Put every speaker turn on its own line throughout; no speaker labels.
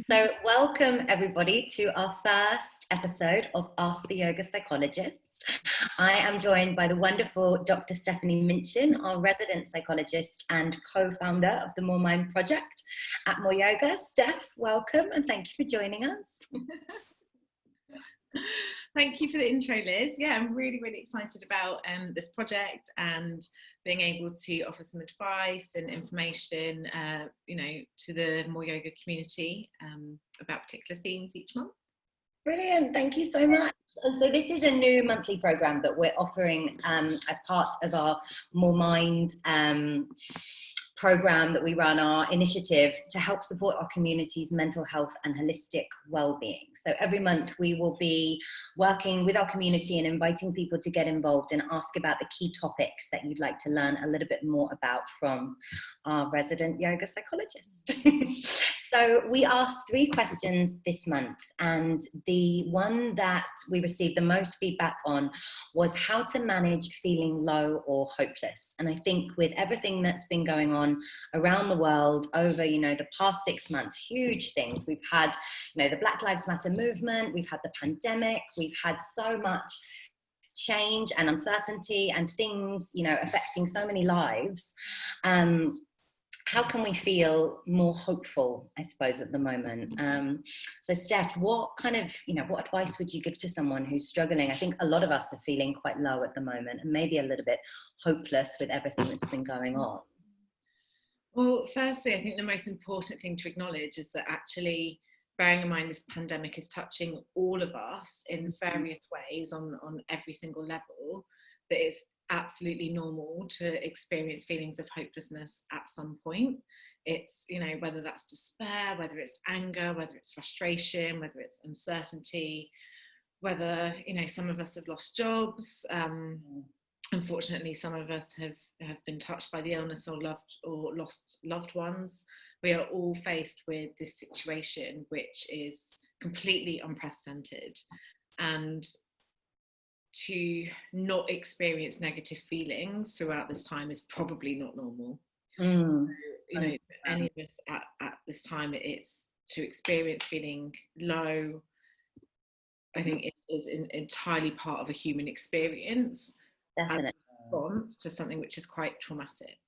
So welcome everybody to our first episode of Ask the Yoga Psychologist. I am joined by the wonderful Dr. Stephanie Minchin, our resident psychologist and co-founder of the MoreMind project at MoreYoga. Steph, welcome and thank you for joining us.
Thank you for the intro, Liz. Yeah, I'm really excited about this project and being able to offer some advice and information, to the MoreYoga community about particular themes each month.
Brilliant, thank you so much. And so this is a new monthly program that we're offering as part of our MoreMind program that we run, our initiative to help support our community's mental health and holistic well-being. So every month we will be working with our community and inviting people to get involved and ask about the key topics that you'd like to learn a little bit more about from our resident yoga psychologist. So we asked 3 questions this month, and the one that we received the most feedback on was how to manage feeling low or hopeless. And I think with everything that's been going on around the world over, the past 6 months, huge things. We've had, the Black Lives Matter movement, we've had the pandemic, we've had so much change and uncertainty and things, affecting so many lives. How can we feel more hopeful, I suppose, at the moment? So Steph, what advice would you give to someone who's struggling? I think a lot of us are feeling quite low at the moment and maybe a little bit hopeless with everything that's been going on.
Well, firstly, I think the most important thing to acknowledge is that actually, bearing in mind this pandemic is touching all of us in various ways on every single level, that it's absolutely normal to experience feelings of hopelessness at some point. It's, whether that's despair, whether it's anger, whether it's frustration, whether it's uncertainty, whether, some of us have lost jobs. Unfortunately, some of us have been touched by the illness or lost loved ones. We are all faced with this situation, which is completely unprecedented. And to not experience negative feelings throughout this time is probably not normal. Any of us at this time, it's to experience feeling low, I think it is entirely part of a human experience.
Definitely.
As a response to something which is quite traumatic.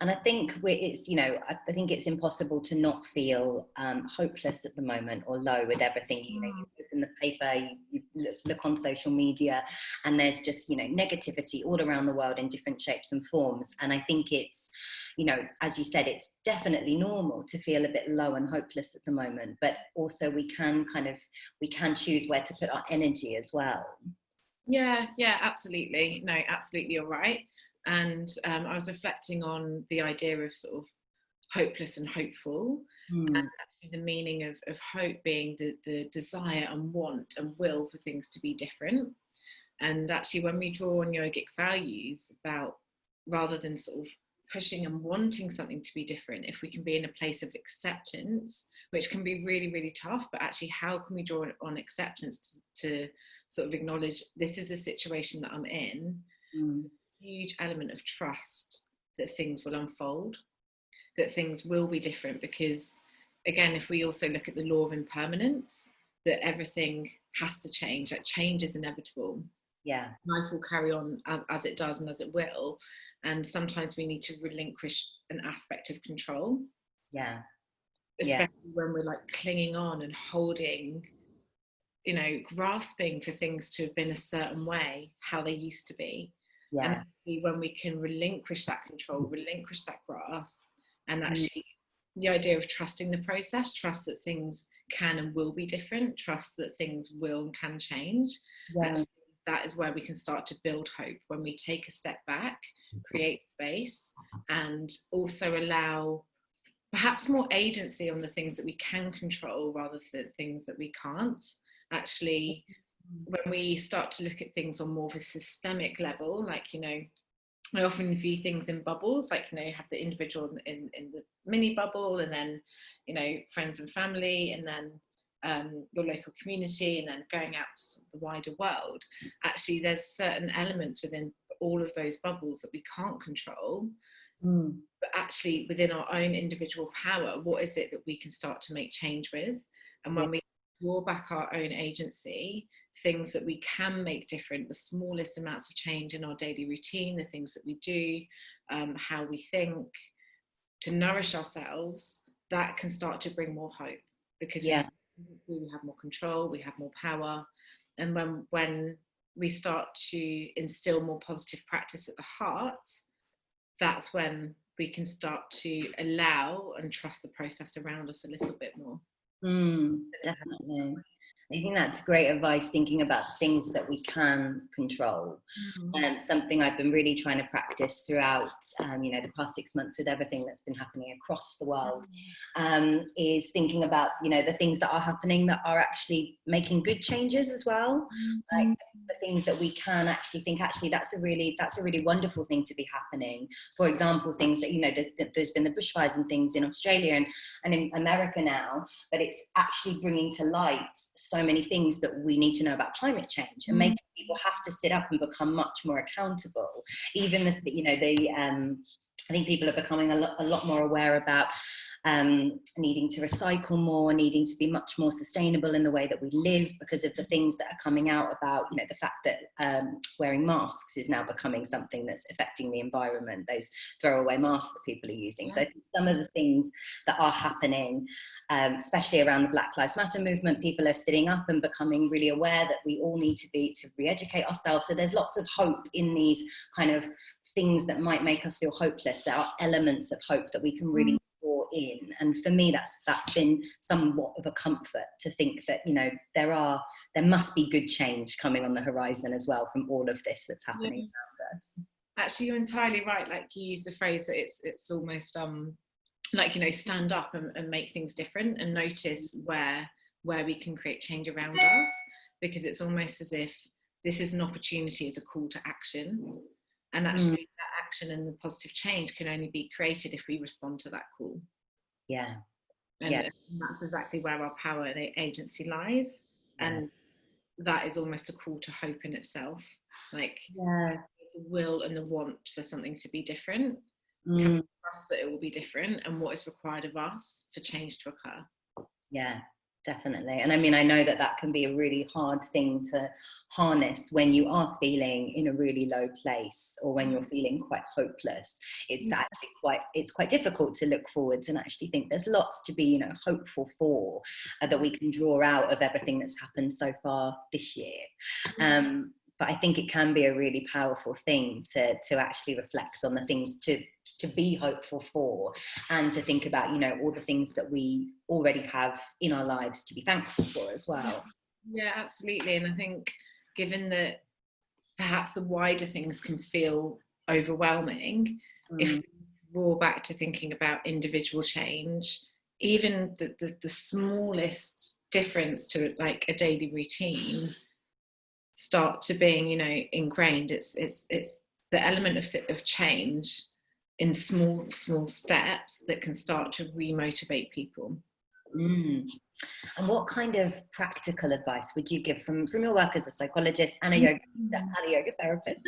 And I think I think it's impossible to not feel hopeless at the moment or low with everything. You open the paper, you look on social media, and there's just negativity all around the world in different shapes and forms. And I think it's as you said, it's definitely normal to feel a bit low and hopeless at the moment. But also we can choose where to put our energy as well.
Yeah, absolutely. No, absolutely, you're right. And I was reflecting on the idea of sort of hopeless and hopeful, and actually the meaning of hope being the desire and want and will for things to be different. And actually, when we draw on yogic values about, rather than sort of pushing and wanting something to be different, if we can be in a place of acceptance, which can be really tough, but actually how can we draw on acceptance to sort of acknowledge this is a situation that I'm in, huge element of trust that things will unfold, that things will be different, because again, if we also look at the law of impermanence, that everything has to change, that change is inevitable.
Yeah,
life will carry on as it does and as it will, and sometimes we need to relinquish an aspect of control, especially when we're like clinging on and holding, grasping for things to have been a certain way, how they used to be. And actually, when we can relinquish that control, relinquish that grasp, and actually the idea of trusting the process, trust that things can and will be different, trust that things will and can change. Actually, that is where we can start to build hope, when we take a step back, create space, and also allow perhaps more agency on the things that we can control rather than things that we can't. Actually, when we start to look at things on more of a systemic level, like, I often view things in bubbles, like, you have the individual in the mini bubble, and then, friends and family, and then your local community, and then going out to the wider world. Actually, there's certain elements within all of those bubbles that we can't control, but actually within our own individual power, what is it that we can start to make change with? And when we draw back our own agency, things that we can make different, the smallest amounts of change in our daily routine, the things that we do, how we think, to nourish ourselves, that can start to bring more hope, because we have more control, we have more power. And when we start to instill more positive practice at the heart, that's when we can start to allow and trust the process around us a little bit more.
Definitely. I think that's great advice, thinking about things that we can control. Something I've been really trying to practice throughout, the past 6 months with everything that's been happening across the world, is thinking about, the things that are happening that are actually making good changes as well. Like the things that we can actually think, actually, that's a really wonderful thing to be happening. For example, things that, there's been the bushfires and things in Australia and in America now, but it's actually bringing to light so many things that we need to know about climate change, and making people have to sit up and become much more accountable. Even if, I think people are becoming a lot more aware about needing to recycle more, needing to be much more sustainable in the way that we live, because of the things that are coming out about, the fact that wearing masks is now becoming something that's affecting the environment, those throwaway masks that people are using. So some of the things that are happening, especially around the Black Lives Matter movement, people are sitting up and becoming really aware that we all need to re-educate ourselves. So there's lots of hope in these kind of things that might make us feel hopeless. There are elements of hope that we can really draw in, and for me that's been somewhat of a comfort to think that there must be good change coming on the horizon as well from all of this that's happening around us.
Actually, you're entirely right. Like, you use the phrase that it's almost stand up and make things different, and notice where we can create change around us, because it's almost as if this is an opportunity, it's a call to action. And actually that action and the positive change can only be created if we respond to that call. And that's exactly where our power and agency lies. And that is almost a call to hope in itself. Like, the will and the want for something to be different. Can we trust that it will be different, and what is required of us for change to occur?
Definitely. And I mean, I know that can be a really hard thing to harness when you are feeling in a really low place, or when you're feeling quite hopeless. It's actually quite difficult to look forwards and actually think there's lots to be, hopeful for, that we can draw out of everything that's happened so far this year. But I think it can be a really powerful thing to actually reflect on the things to be hopeful for, and to think about, all the things that we already have in our lives to be thankful for as well.
Yeah, absolutely. And I think, given that perhaps the wider things can feel overwhelming, if we draw back to thinking about individual change, even the smallest difference to like a daily routine start to being ingrained. It's the element of change in small steps that can start to remotivate people.
And what kind of practical advice would you give from your work as a psychologist and a yoga therapist?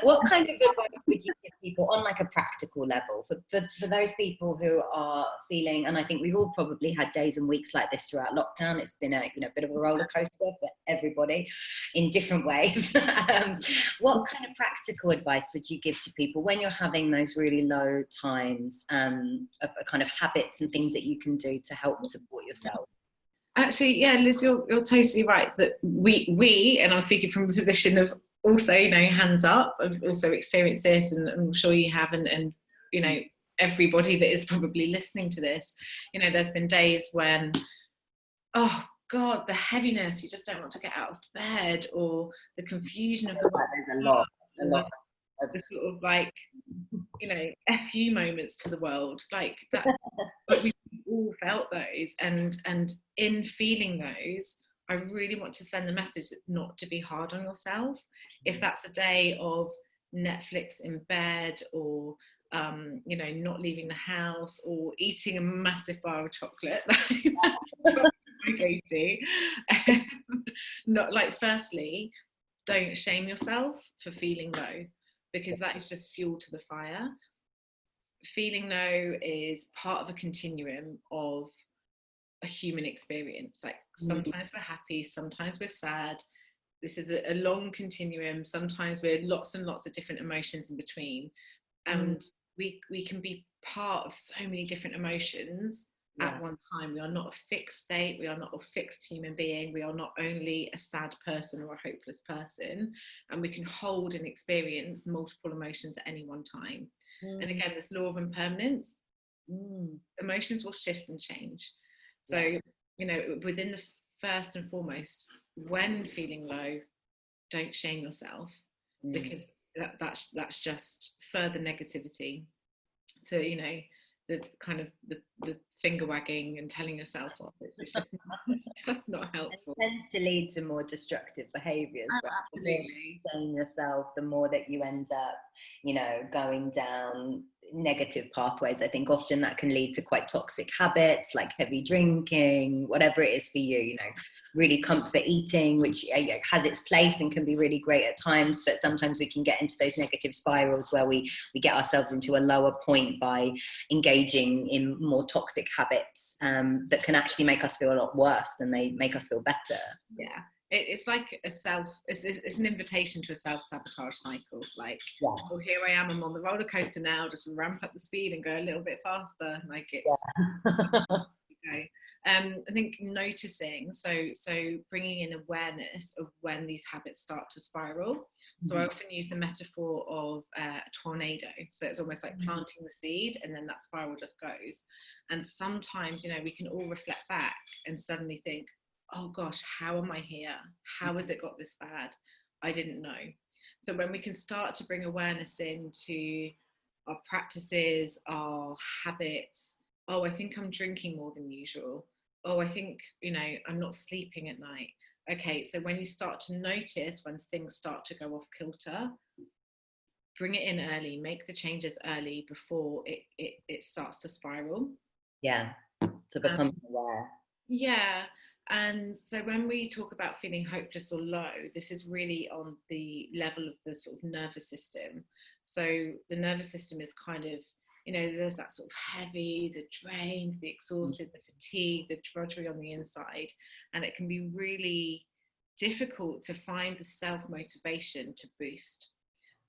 What kind of advice would you give people on like a practical level for those people who are feeling, and I think we've all probably had days and weeks like this throughout lockdown. It's been a bit of a roller coaster for everybody in different ways. What kind of practical advice would you give to people when you're having those really low times, of kind of habits and things that you can do to help support yourself?
Actually, Liz, you're totally right that we, and I'm speaking from a position of also, hands up, I've also experienced this, and I'm sure you have, and everybody that is probably listening to this, there's been days when, oh God, the heaviness, you just don't want to get out of bed, or the confusion of the world.
There's a lot of
the sort of like, FU moments to the world, like that. Like, we all felt those, and in feeling those, I really want to send the message not to be hard on yourself. If that's a day of Netflix in bed, or not leaving the house, or eating a massive bar of chocolate, not like, firstly, don't shame yourself for feeling low, because that is just fuel to the fire. Feeling low is part of a continuum of a human experience. Like sometimes we're happy, sometimes we're sad. This is a long continuum. Sometimes we're lots and lots of different emotions in between, and we can be part of so many different emotions at one time. We are not a fixed state. We are not a fixed human being. We are not only a sad person or a hopeless person, and we can hold and experience multiple emotions at any one time. And again, this law of impermanence, emotions will shift and change. So, you know, within the first and foremost, when feeling low, don't shame yourself, because that's just further negativity. So, you know, the kind of the finger wagging and telling yourself off, it's just not helpful.
It tends to lead to more destructive behaviours.
Right? Absolutely.
The more you shame yourself, the more that you end up, you know, going down negative pathways. I think often that can lead to quite toxic habits like heavy drinking, whatever it is for you, you know, really comfort eating, which has its place and can be really great at times, but sometimes we can get into those negative spirals where we get ourselves into a lower point by engaging in more toxic habits that can actually make us feel a lot worse than they make us feel better.
Yeah. It's like it's an invitation to a self-sabotage cycle. Like, well, here I am, I'm on the roller coaster now, just ramp up the speed and go a little bit faster. Like it's, okay. I think noticing, so bringing in awareness of when these habits start to spiral. So I often use the metaphor of a tornado. So it's almost like planting the seed, and then that spiral just goes. And sometimes, you know, we can all reflect back and suddenly think, oh gosh, how am I here? How has it got this bad? I didn't know. So when we can start to bring awareness into our practices, our habits, oh, I think I'm drinking more than usual. Oh, I think, you know, I'm not sleeping at night. Okay, so when you start to notice when things start to go off kilter, bring it in early, make the changes early before it starts to spiral.
Yeah, to become aware.
Yeah. And so when we talk about feeling hopeless or low, this is really on the level of the sort of nervous system. So the nervous system is kind of, you know, there's that sort of heavy, the drained, the exhausted, the fatigue, the drudgery on the inside. And it can be really difficult to find the self-motivation to boost.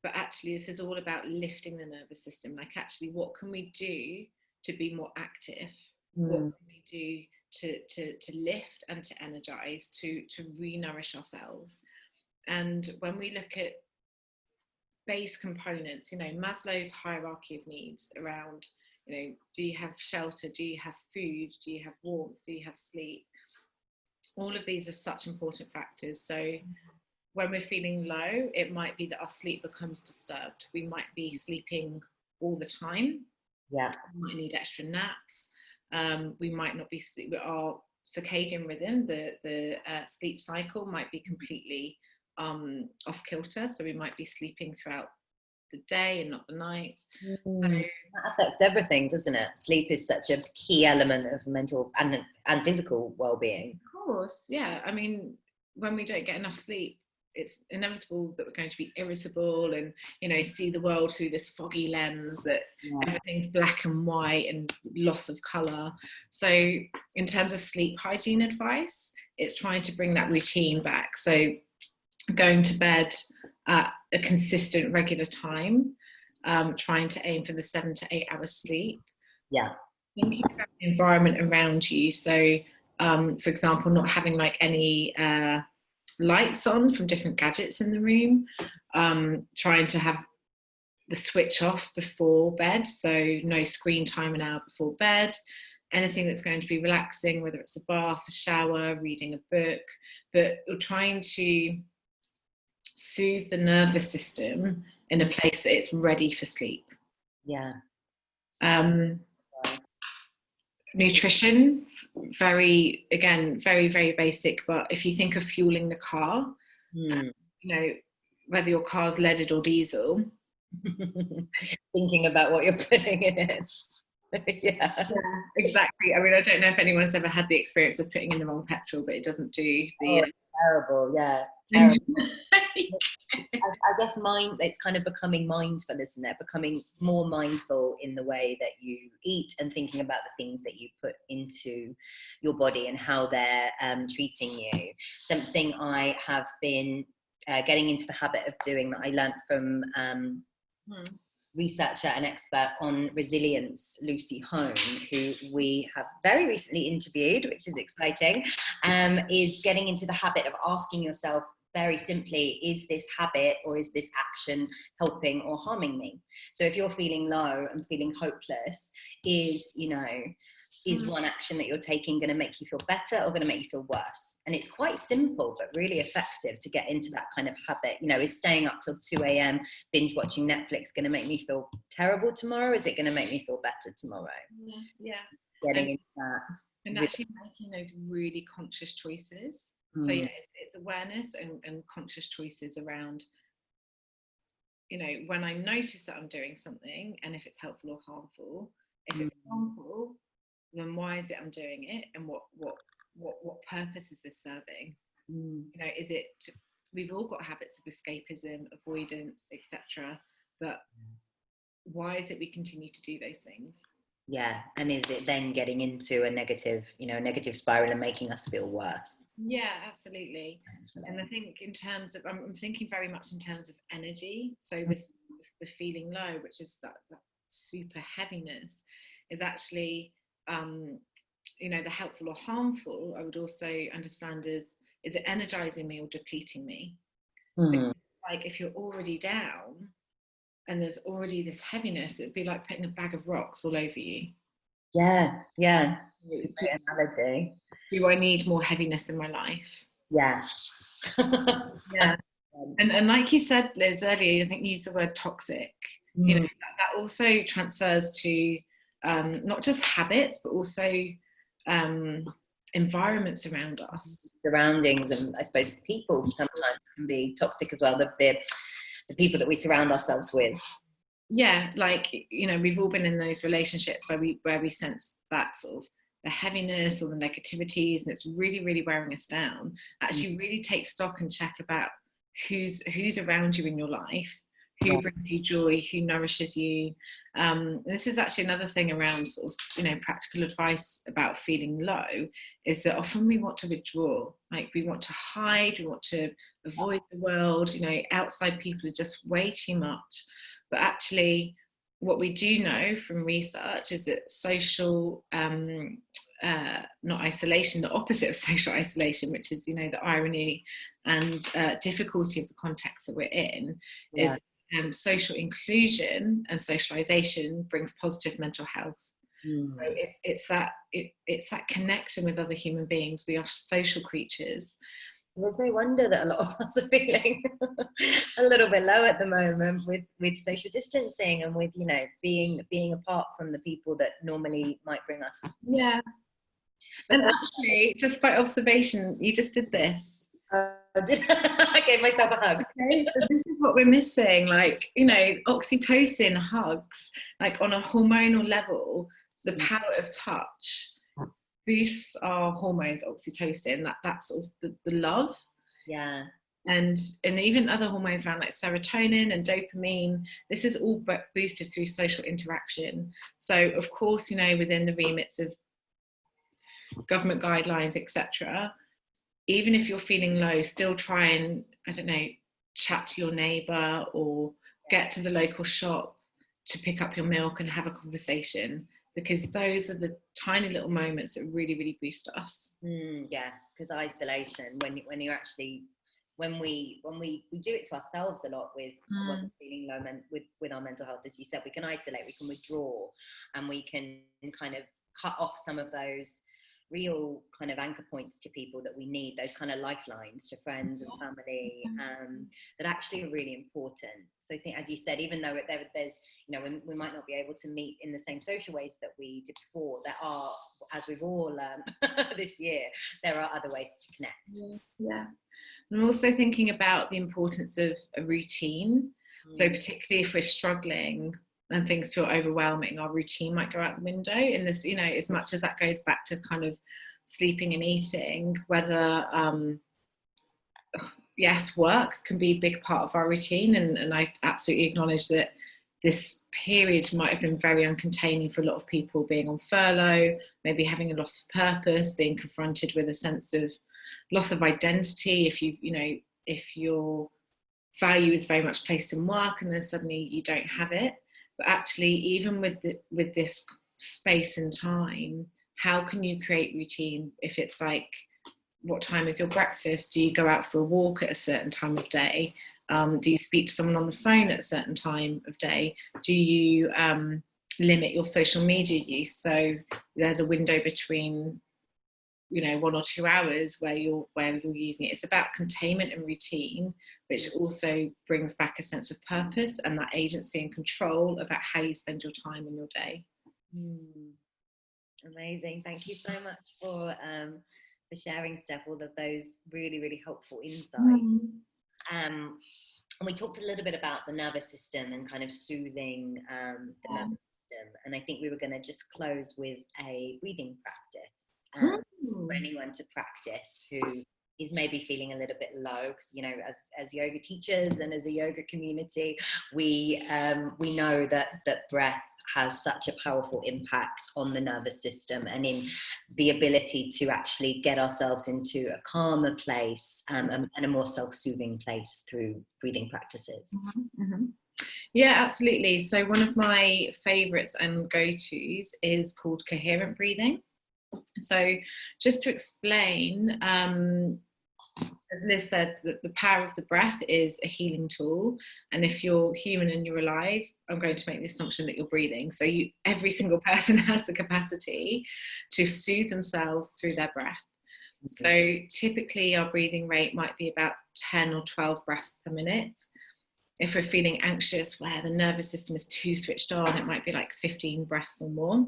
But actually, this is all about lifting the nervous system. Like, actually, what can we do to be more active? What can we do to lift and to energize, to re-nourish ourselves? And when we look at base components, you know, Maslow's hierarchy of needs around, you know, do you have shelter, do you have food, do you have warmth, do you have sleep? All of these are such important factors. So when we're feeling low, it might be that our sleep becomes disturbed. We might be sleeping all the time.
Yeah,
we might need extra naps. We might not be our circadian rhythm, the sleep cycle might be completely off kilter, so we might be sleeping throughout the day and not the nights. So,
that affects everything, doesn't it? Sleep is such a key element of mental and physical well-being.
Of course, yeah. I mean, when we don't get enough sleep, it's inevitable that we're going to be irritable and, you know, see the world through this foggy lens that everything's black and white and loss of colour. So in terms of sleep hygiene advice, it's trying to bring that routine back. So going to bed at a consistent, regular time, trying to aim for the 7 to 8 hours sleep.
Yeah.
Thinking about the environment around you. So, for example, not having like any lights on from different gadgets in the room, trying to have the switch off before bed, so no screen time an hour before bed, anything that's going to be relaxing, whether it's a bath, a shower, reading a book, but we're trying to soothe the nervous system in a place that it's ready for sleep.
Yeah.
Nutrition, very basic, but if you think of fueling the car, you know, whether your car's leaded or diesel,
thinking about what you're putting in it. Yeah.
Exactly. I mean, I don't know if anyone's ever had the experience of putting in the wrong petrol, but it doesn't do the
It's terrible. Yeah, terrible. I guess it's kind of becoming mindful, isn't it? Becoming more mindful in the way that you eat and thinking about the things that you put into your body and how they're treating you. Something I have been getting into the habit of doing that I learned from researcher and expert on resilience, Lucy Hone, who we have very recently interviewed, which is exciting, is getting into the habit of asking yourself very simply, is this habit or is this action helping or harming me? So if you're feeling low and feeling hopeless, is one action that you're taking going to make you feel better or going to make you feel worse? And it's quite simple but really effective to get into that kind of habit. Is staying up till 2 a.m. binge watching Netflix going to make me feel terrible tomorrow? Is it going to make me feel better tomorrow?
Yeah.
Getting into that.
And actually making those really conscious choices. So yeah, it's awareness and conscious choices around, when I notice that I'm doing something, and if it's helpful or harmful. If it's harmful, then why is it I'm doing it, and what purpose is this serving? Is it, we've all got habits of escapism, avoidance, etc., but why is it we continue to do those things?
Yeah, and is it then getting into a negative spiral and making us feel worse?
Yeah, absolutely. And I think in terms of, I'm thinking very much in terms of energy. So the feeling low, which is that super heaviness, is actually, the helpful or harmful, I would also understand is it energizing me or depleting me? Like if you're already down and there's already this heaviness, it'd be like putting a bag of rocks all over you.
Yeah. It's a great analogy.
Do I need more heaviness in my life?
Yeah.
Yeah. And like you said, Liz, earlier, I think you used the word toxic. That also transfers to not just habits, but also environments around us.
Surroundings, and I suppose people sometimes can be toxic as well. The people that we surround ourselves with.
Yeah, like we've all been in those relationships where we sense that sort of the heaviness or the negativities, and it's really, really wearing us down. Actually, really take stock and check about who's around you in your life, who brings you joy, who nourishes you. This is actually another thing around sort of practical advice about feeling low, is that often we want to withdraw, like we want to hide, we want to avoid the world. Outside people are just way too much. But actually, what we do know from research is that social, not isolation, the opposite of social isolation, which is, the irony and difficulty of the context that we're in, is social inclusion and socialization brings positive mental health. So it's that connection with other human beings. We are social creatures.
There's no wonder that a lot of us are feeling a little bit low at the moment with social distancing and with being apart from the people that normally might bring us.
Yeah. And actually, just by observation, you just did this.
I gave myself a hug.
Okay, so this is what we're missing. Like, oxytocin hugs, like on a hormonal level, the power of touch boosts our hormones, oxytocin, that's sort of the love.
Yeah.
And even other hormones around like serotonin and dopamine. This is all boosted through social interaction. So of course, within the remits of government guidelines, etc., even if you're feeling low, still try and, chat to your neighbour or get to the local shop to pick up your milk and have a conversation, because those are the tiny little moments that really, really boost us.
Yeah, because isolation, when you're actually, when we do it to ourselves a lot with when we're feeling low with our mental health, as you said, we can isolate, we can withdraw, and we can kind of cut off some of those real kind of anchor points to people that we need, those kind of lifelines to friends and family, that actually are really important. So I think, as you said, even though there's, we might not be able to meet in the same social ways that we did before, there are, as we've all learned this year, there are other ways to connect.
Yeah. I'm also thinking about the importance of a routine. So particularly if we're struggling and things feel overwhelming, our routine might go out the window. And this, you know, as much as that goes back to kind of sleeping and eating, whether yes, work can be a big part of our routine, and I absolutely acknowledge that this period might have been very uncontaining for a lot of people, being on furlough, maybe having a loss of purpose, being confronted with a sense of loss of identity. If your value is very much placed in work and then suddenly you don't have it. But actually, even with this space and time, how can you create routine? If it's like, what time is your breakfast? Do you go out for a walk at a certain time of day? Do you speak to someone on the phone at a certain time of day? Do you limit your social media use? So there's a window between, 1 or 2 hours where you're using it. It's about containment and routine, which also brings back a sense of purpose and that agency and control about how you spend your time in your day.
Amazing. Thank you so much for sharing, Steph, all of those really, really helpful insights. And we talked a little bit about the nervous system and kind of soothing the nervous system. And I think we were going to just close with a breathing practice for anyone to practice who is maybe feeling a little bit low, because as yoga teachers and as a yoga community, we know that breath has such a powerful impact on the nervous system and in the ability to actually get ourselves into a calmer place and a more self-soothing place through breathing practices.
Yeah, absolutely. So one of my favorites and go-tos is called Coherent Breathing. So just to explain, as Liz said, the power of the breath is a healing tool. And if you're human and you're alive, I'm going to make the assumption that you're breathing. So every single person has the capacity to soothe themselves through their breath. So typically our breathing rate might be about 10 or 12 breaths per minute. If we're feeling anxious, where the nervous system is too switched on, it might be like 15 breaths or more.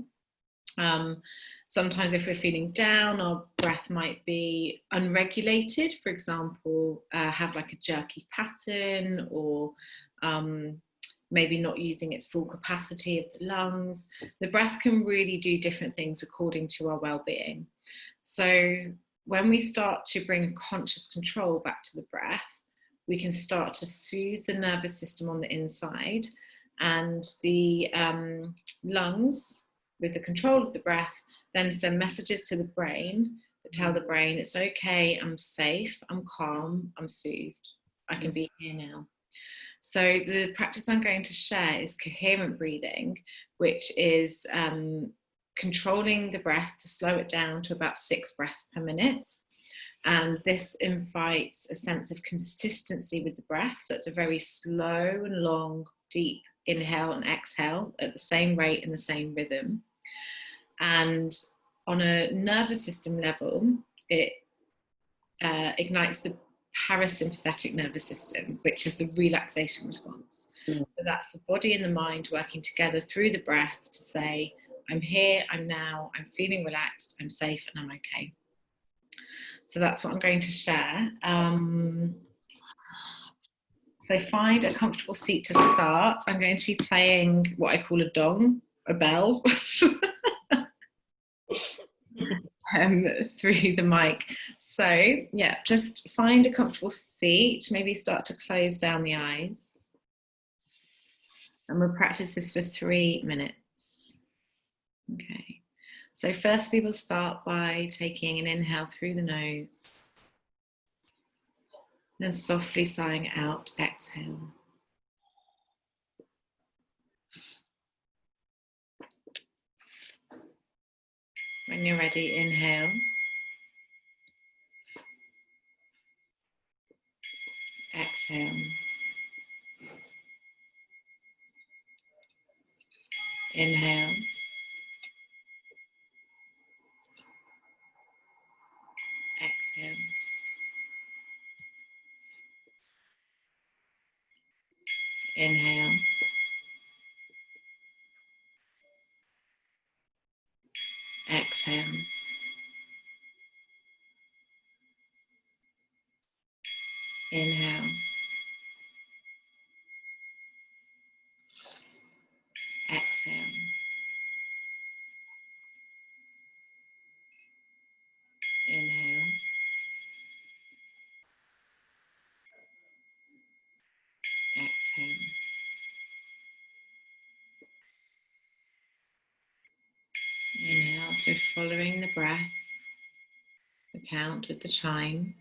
Sometimes if we're feeling down, our breath might be unregulated. For example, have like a jerky pattern, or maybe not using its full capacity of the lungs. The breath can really do different things according to our well-being. So when we start to bring conscious control back to the breath, we can start to soothe the nervous system on the inside, and the lungs, with the control of the breath, then send messages to the brain that tell the brain, it's okay, I'm safe, I'm calm, I'm soothed, I can be here now. So the practice I'm going to share is coherent breathing, which is controlling the breath to slow it down to about 6 breaths per minute. And this invites a sense of consistency with the breath. So it's a very slow and long, deep inhale and exhale at the same rate and the same rhythm. And on a nervous system level, it ignites the parasympathetic nervous system, which is the relaxation response. So that's the body and the mind working together through the breath to say, I'm here, I'm now, I'm feeling relaxed, I'm safe, and I'm okay. So that's what I'm going to share. So find a comfortable seat to start. I'm going to be playing what I call a dong, a bell, through the mic. So yeah, just find a comfortable seat, maybe start to close down the eyes. And we'll practice this for 3 minutes. Okay. So firstly, we'll start by taking an inhale through the nose, then softly sighing out, exhale. When you're ready, inhale. Exhale. Inhale. Exhale. Inhale. Exhale. Inhale. so following the breath, the count with the chime.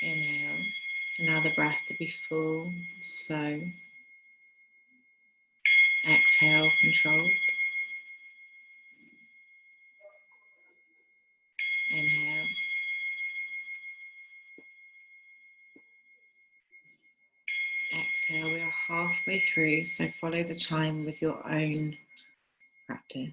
Inhale. Allow the breath to be full, slow. Exhale, controlled. Inhale. Exhale. We are halfway through, so follow the chime with your own practice.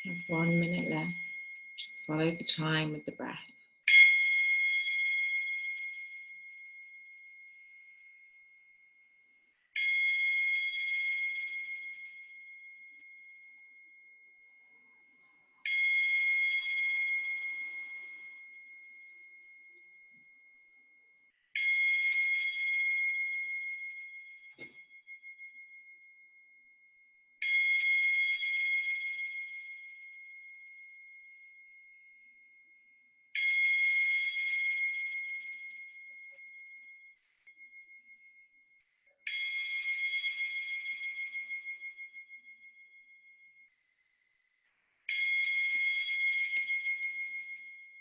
We have 1 minute left. Follow the chime with the breath.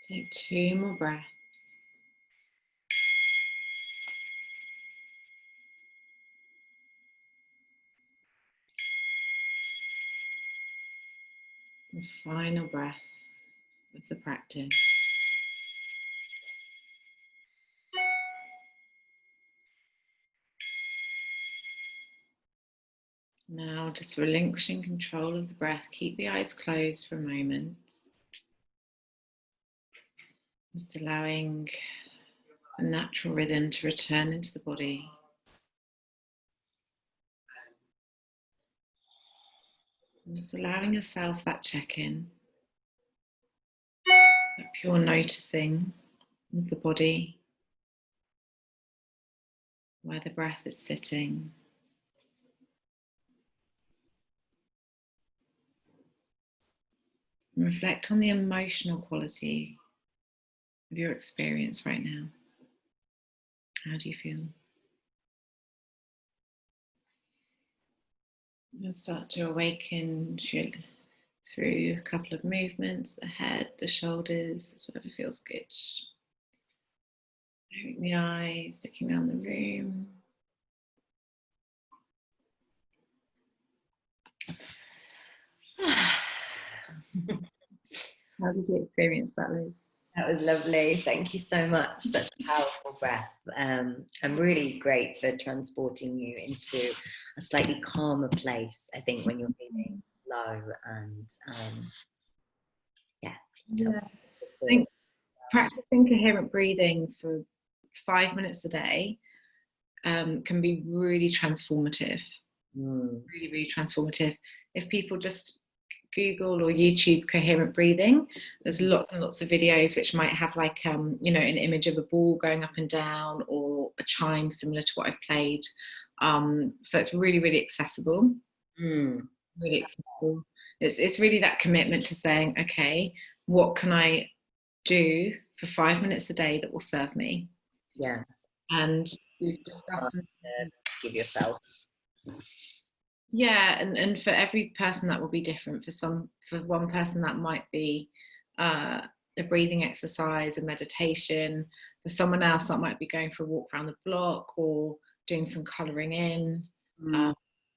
Take 2 more breaths. And final breath of the practice. Now just relinquishing control of the breath. Keep the eyes closed for a moment. Just allowing a natural rhythm to return into the body. And just allowing yourself that check-in, that pure noticing of the body, where the breath is sitting. And reflect on the emotional quality of your experience right now. How do you feel? You'll start to awaken through a couple of movements, the head, the shoulders, it's whatever feels good. Opening the eyes, looking around the room. How did you experience that, Liz?
That was lovely. Thank you so much. Such a powerful breath. And really great for transporting you into a slightly calmer place, I think, when you're feeling low. And
I think practicing coherent breathing for 5 minutes a day can be really transformative. Really, really transformative. If people just Google or YouTube coherent breathing, there's lots and lots of videos which might have like an image of a ball going up and down or a chime similar to what I've played. So it's really, really accessible. Really accessible. It's really that commitment to saying, okay, what can I do for 5 minutes a day that will serve me?
Yeah.
And we've discussed
give yourself.
Yeah, and for every person that will be different. For one person that might be a breathing exercise, a meditation. For someone else that might be going for a walk around the block or doing some colouring in.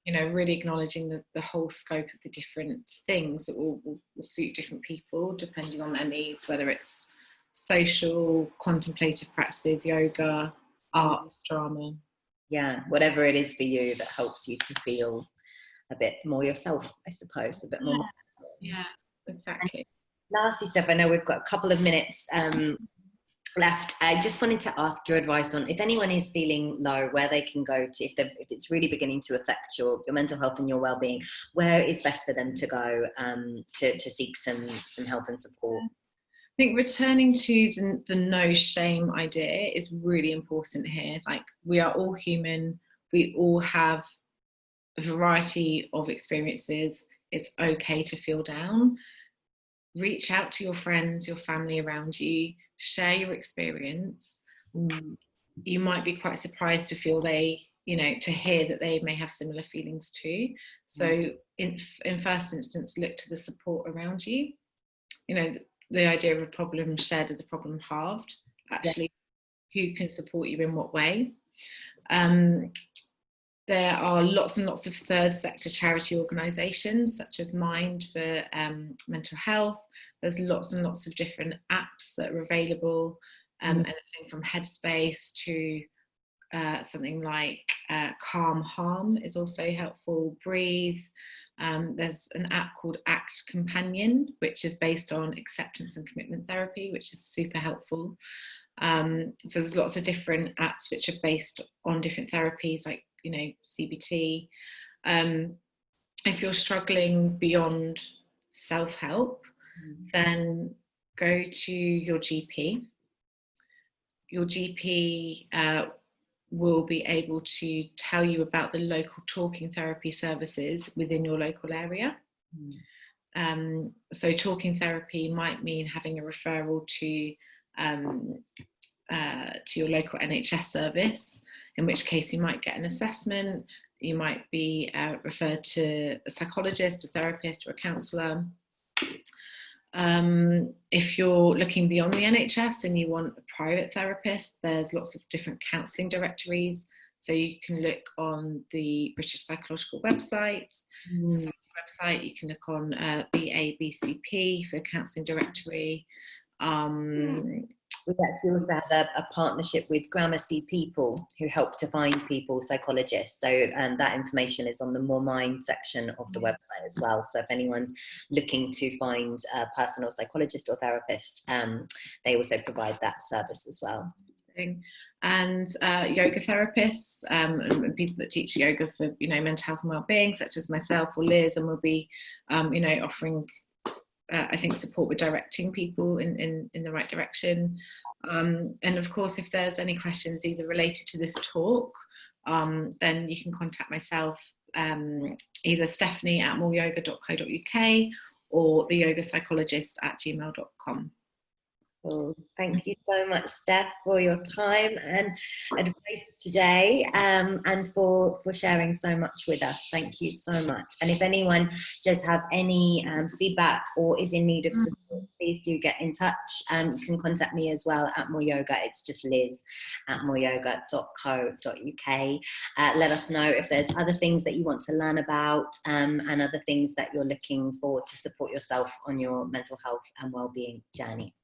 Really acknowledging the whole scope of the different things that will suit different people depending on their needs, whether it's social, contemplative practices, yoga, arts, drama.
Yeah, whatever it is for you that helps you to feel a bit more yourself, I suppose, a bit more.
Yeah, exactly.
And lastly, Steph, I know we've got a couple of minutes left, I just wanted to ask your advice on if anyone is feeling low, where they can go to, if it's really beginning to affect your mental health and your well-being, where is best for them to go to seek some help and support.
I think returning to the no shame idea is really important here. Like, we are all human, we all have a variety of experiences. It's okay to feel down. Reach out to your friends, your family around you, share your experience. You might be quite surprised to feel to hear that they may have similar feelings too. So in first instance, look to the support around you. The idea of a problem shared is a problem halved. Actually, who can support you in what way? There are lots and lots of third sector charity organisations, such as Mind for mental health. There's lots and lots of different apps that are available, anything from Headspace to something like Calm Harm is also helpful. Breathe. There's an app called Act Companion, which is based on acceptance and commitment therapy, which is super helpful. So there's lots of different apps which are based on different therapies, like CBT. If you're struggling beyond self-help, then go to your GP. Your GP will be able to tell you about the local talking therapy services within your local area. So talking therapy might mean having a referral to your local NHS service, in which case you might get an assessment. You might be referred to a psychologist, a therapist, or a counsellor. If you're looking beyond the NHS and you want a private therapist, there's lots of different counselling directories. So you can look on the British Psychological website, website. You can look on BABCP for a counselling directory.
We actually also have a partnership with Gramercy People, who help to find people psychologists. So that information is on the MoreMind section of the website as well. So if anyone's looking to find a personal psychologist or therapist, they also provide that service as well.
And yoga therapists and people that teach yoga for mental health and well-being, such as myself or Liz, and we'll be offering I think support with directing people in the right direction. And of course, if there's any questions either related to this talk, then you can contact myself, either Stephanie at moreyoga.co.uk or the Yoga Psychologist at gmail.com.
Well, thank you so much, Steph, for your time and advice today, and for sharing so much with us. Thank you so much. And if anyone does have any feedback or is in need of support, please do get in touch. You can contact me as well at MoreYoga. It's just Liz at moreyoga.co.uk. Let us know if there's other things that you want to learn about, and other things that you're looking for to support yourself on your mental health and well-being journey.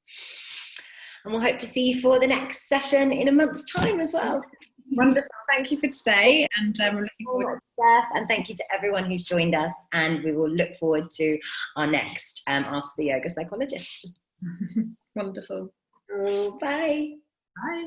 And we'll hope to see you for the next session in a month's time as well.
Wonderful. Thank you for today. And we're looking forward to
Steph, and thank you to everyone who's joined us. And we will look forward to our next Ask the Yoga Psychologist.
Wonderful.
Oh, bye.
Bye.